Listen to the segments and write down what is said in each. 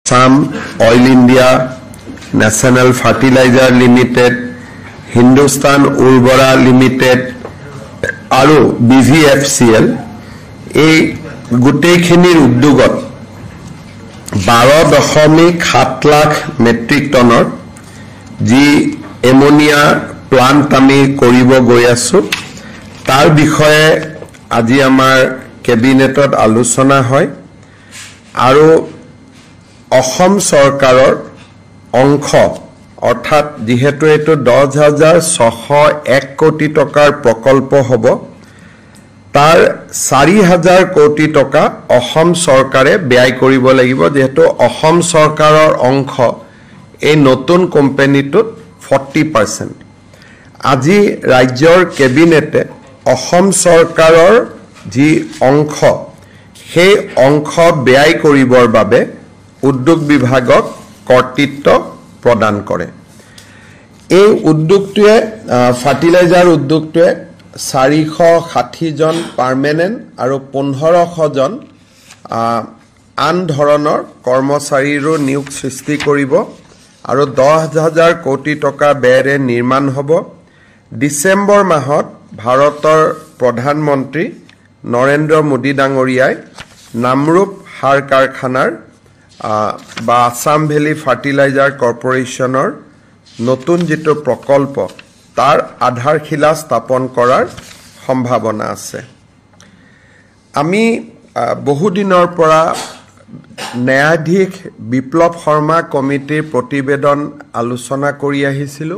Assam Oil India, National Fertilizer Limited, Hindustan Urbara Limited, আৰু BVFCL এই গোটেইখিনিৰ উদ্যোগত 12.7 lakh matric টনৰ যি এমোনিয়া প্লান্ট আমি কৰিব গৈ আছো তাৰ বিষয়ে আজি আমাৰ কেবিনেটত আলোচনা হয় আৰু অসম চৰকাৰৰ অংশ অৰ্থাৎ যেহেতু এটো 10,601 কোটি টকাৰ প্ৰকল্প হ'ব তাৰ 4,000 কোটি টকা অসম চৰকাৰে ব্যয় কৰিব লাগিব যেহেতু অসম চৰকাৰৰ অংশ এই নতুন কোম্পানীটোত 40% আজি ৰাজ্যৰ কেবিনেটে অসম চৰকাৰৰ যি অংশ সেই অংশ ব্যয় কৰিবৰ বাবে উদ্যোগ বিভাগক কৰ্তৃত্ব প্ৰদান কৰে এই উদ্যোগটোৱে ফাৰ্টিলাইজাৰ উদ্যোগটোৱে 460 জন পাৰ্মানেন্ট আৰু 1500 জন আন ধৰণৰ কৰ্মচাৰীৰো নিয়োগ সৃষ্টি কৰিব আৰু 10,000 কোটি টকা ব্যয়েৰে নিৰ্মাণ হ'ব ডিসেম্বৰ মাহত ভাৰতৰ প্ৰধানমন্ত্ৰী নৰেন্দ্ৰ মোদী ডাঙৰীয়াই নামৰূপ সাৰ কাৰখানাৰ বা আসাম ভেলি ফাৰ্টিলাইজাৰ কৰ্পোৰেচনৰ নতুন যেটো প্ৰকল্প তাৰ আধাৰশিলা স্থাপন কৰাৰ সম্ভাৱনা আছে আমি বহু দিনৰ পৰা ন্যায়াধীশ বিপ্লৱ শৰ্মা কমিটিৰ প্ৰতিবেদন আলোচনা কৰি আহিছিলো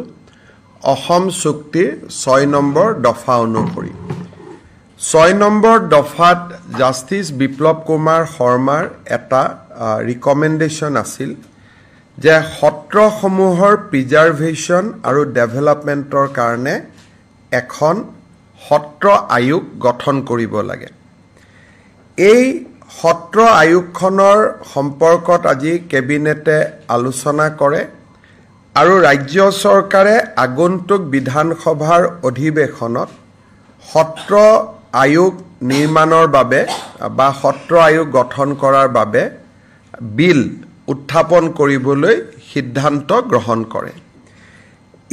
অসম চুক্তিৰ 6 নম্বৰ দফা অনুসৰি 6 নম্বৰ দফাত জাস্টিস বিপ্লৱ কুমাৰ শৰ্মাৰ এটা ৰিকমেন্ডেশন আছিল যে সত্ৰসমূহৰ প্ৰিজাৰ্ভেশন আৰু ডেভেলপমেন্টৰ কাৰণে এখন সত্ৰ আয়োগ গঠন কৰিব লাগে এই সত্ৰ আয়োগখনৰ সম্পৰ্কত আজি কেবিনেটে আলোচনা কৰে আৰু ৰাজ্য চৰকাৰে আগন্তুক বিধানসভাৰ অধিৱেশনত সত্ৰ আয়োগ নিৰ্মাণৰ বাবে বা সত্ৰ আয়োগ গঠন কৰাৰ বাবে বিল উত্থাপন কৰিবলৈ সিদ্ধান্ত গ্ৰহণ কৰে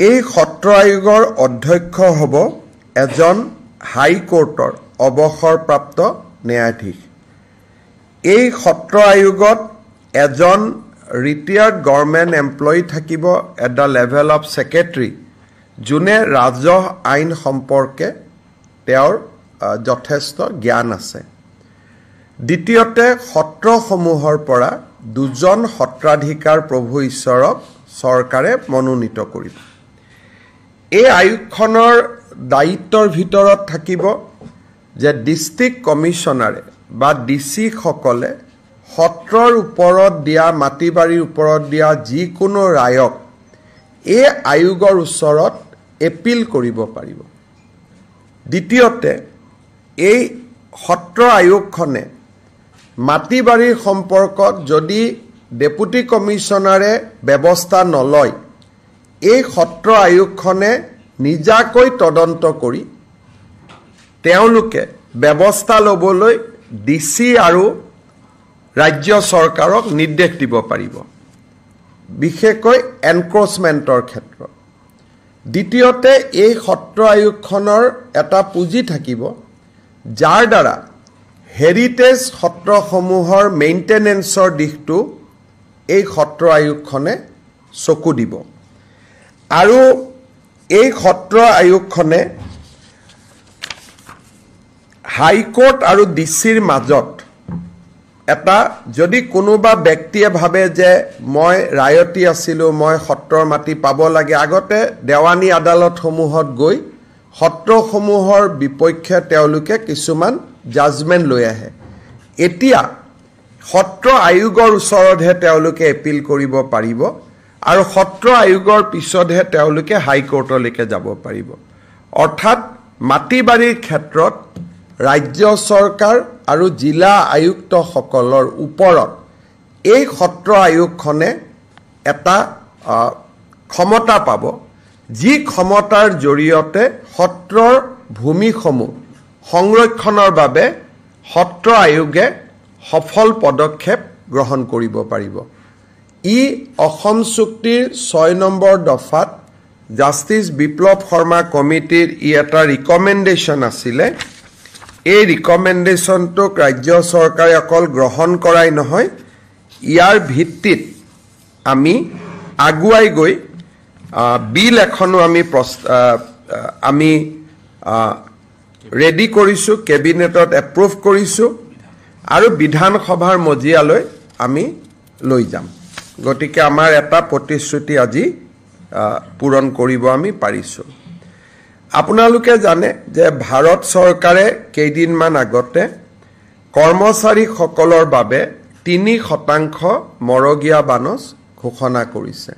এই সত্ৰ আয়োগৰ অধ্যক্ষ হ'ব এজন হাই কোৰ্টৰ অৱসৰপ্ৰাপ্ত ন্যায়াধীশ এই সত্ৰ আয়োগত এজন ৰিটায়াৰ্ড গভৰ্ণমেণ্ট এমপ্লয়ী থাকিব at the level of secretary যোনে ৰাজহ আইন সম্পৰ্কে তেওঁৰ যথেষ্ট জ্ঞান আছে দ্বিতীয়তে সত্ৰসমূহৰ পৰা দুজন সত্ৰাধিকাৰ প্ৰভু ঈশ্বৰক চৰকাৰে মনোনীত কৰিব এই আয়োগখনৰ দায়িত্বৰ ভিতৰত থাকিব যে ডিস্ট্ৰিক্ট কমিশনাৰে বা ডিসি সকলে সত্ৰৰ ওপৰত দিয়া মাটিবাৰীৰ ওপৰত দিয়া যিকোনো ৰায়ক এই আয়োগৰ ওচৰত এপিল কৰিব পাৰিব দ্বিতীয়তে এই সত্ৰ আয়োগখনে মাটিবাৰীৰ সম্পৰ্কত যদি ডেপুটি কমিশনাৰে ব্যৱস্থা নলয় এই সত্ৰ আয়োগখনে নিজাকৈ তদন্ত কৰি তেওঁলোকে ব্যৱস্থা লবলৈ ডিসি আৰু ৰাজ্য চৰকাৰক নিৰ্দেশ দিব পাৰিব বিশেষকৈ এনক্ৰোচমেন্টৰ ক্ষেত্ৰত দ্বিতীয়তে এই সত্ৰ আয়োগখনৰ এটা পুঁজি থাকিব যাৰ দ্বাৰা হেৰিটেজ সত্ৰসমূহৰ মেইনটেনেন্সৰ দিশটো এই সত্ৰ আয়োগখনে চকু দিব আৰু এই সত্ৰ আয়োগখনে হাইকোৰ্ট আৰু ডিসিৰ মাজত এটা যদি কোনোবা ব্যক্তিয়ে ভাবে যে মই ৰায়তি আছিলো মই সত্ৰৰ মাটি পাব লাগে আগতে দেৱানী আদালতসমূহত গৈ সত্ৰসমূহৰ বিপক্ষে তেওঁলোকে কিছুমান জাজমেন্ট লৈ আহে এতিয়া সত্ৰ আয়োগৰ ওচৰতহে তেওঁলোকে এপিল কৰিব পাৰিব আৰু সত্ৰ আয়োগৰ পিছতহে তেওঁলোকে হাইকোৰ্টলৈকে যাব পাৰিব অৰ্থাৎ মাটিবাৰীৰ ক্ষেত্ৰত ৰাজ্য চৰকাৰ আৰু জিলা আয়ুক্ত সকলৰ ওপৰত এই সত্ৰ আয়োগখনে এটা ক্ষমতা পাব যি ক্ষমতাৰ জৰিয়তে সত্ৰৰ ভূমিসমূহ সংৰক্ষণৰ বাবে সত্ৰ আয়োগে সফল পদক্ষেপ গ্ৰহণ কৰিব পাৰিব ই অসম চুক্তিৰ 6 নম্বৰ দফাত জাষ্টিস বিপ্লৱ শৰ্মা কমিটিৰ ই এটা ৰিকমেণ্ডেশ্যন আছিলে এই ৰিকমেণ্ডেশ্যনটোক ৰাজ্য চৰকাৰে অকল গ্ৰহণ কৰাই নহয় ইয়াৰ ভিত্তিত আমি আগুৱাই গৈ বিল এখনো আমি ৰেডি কৰিছো কেবিনেটত এপ্ৰুভ কৰিছো আৰু বিধানসভাৰ মজিয়ালৈ আমি লৈ যাম গতিকে আমাৰ এটা প্ৰতিশ্ৰুতি আজি পূৰণ কৰিব আমি পাৰিছো আপোনালোকে জানে যে ভাৰত চৰকাৰে কেইদিনমান আগতে কৰ্মচাৰীসকলৰ বাবে 3% মৰগীয়া বানচ ঘোষণা কৰিছে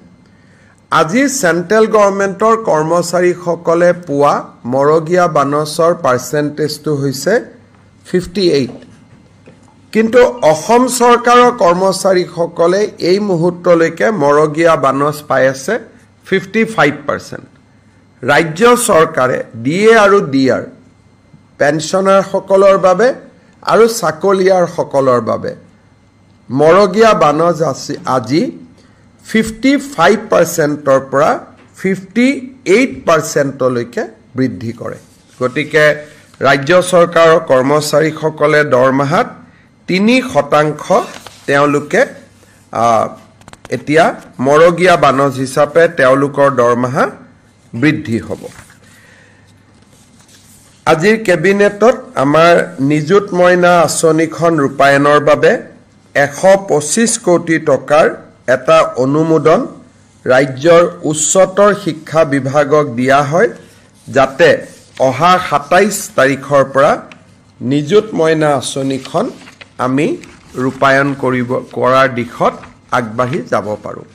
আজি সেন্ট্ৰেল গভৰ্ণমেণ্টৰ কৰ্মচাৰীসকলে পোৱা মৰগীয়া বানচৰ পাৰ্চেন্টেজটো হৈছে 58 কিন্তু অসম চৰকাৰৰ কৰ্মচাৰীসকলে এই মুহূৰ্তলৈকে মৰগীয়া বানচ পাই আছে 55% ৰাজ্য চৰকাৰে ডিএ আৰু ডিআৰ পেনশনাৰসকলৰ বাবে আৰু চাকৰিয়াৰসকলৰ বাবে মৰগীয়া বানচ আজি 55%ৰ পৰা 58%লৈকে বৃদ্ধি কৰে গতিকে ৰাজ্য চৰকাৰৰ কৰ্মচাৰীসকলে দৰমহাত 3% তেওঁলোকে এতিয়া মৰগীয়া বানচ হিচাপে তেওঁলোকৰ দৰমহা বৃদ্ধি হ'ব আজিৰ কেবিনেটত আমাৰ নিযুত মইনা আঁচনিখন ৰূপায়ণৰ বাবে 125 কোটি টকাৰ এটা অনুমোদন ৰাজ্যৰ উচ্চতৰ শিক্ষা বিভাগক দিয়া হয় যাতে অহা 27 তাৰিখৰ পৰা নিযুত মইনা আঁচনিখন আমি ৰূপায়ণ কৰাৰ দিশত আগবাঢ়ি যাব পাৰোঁ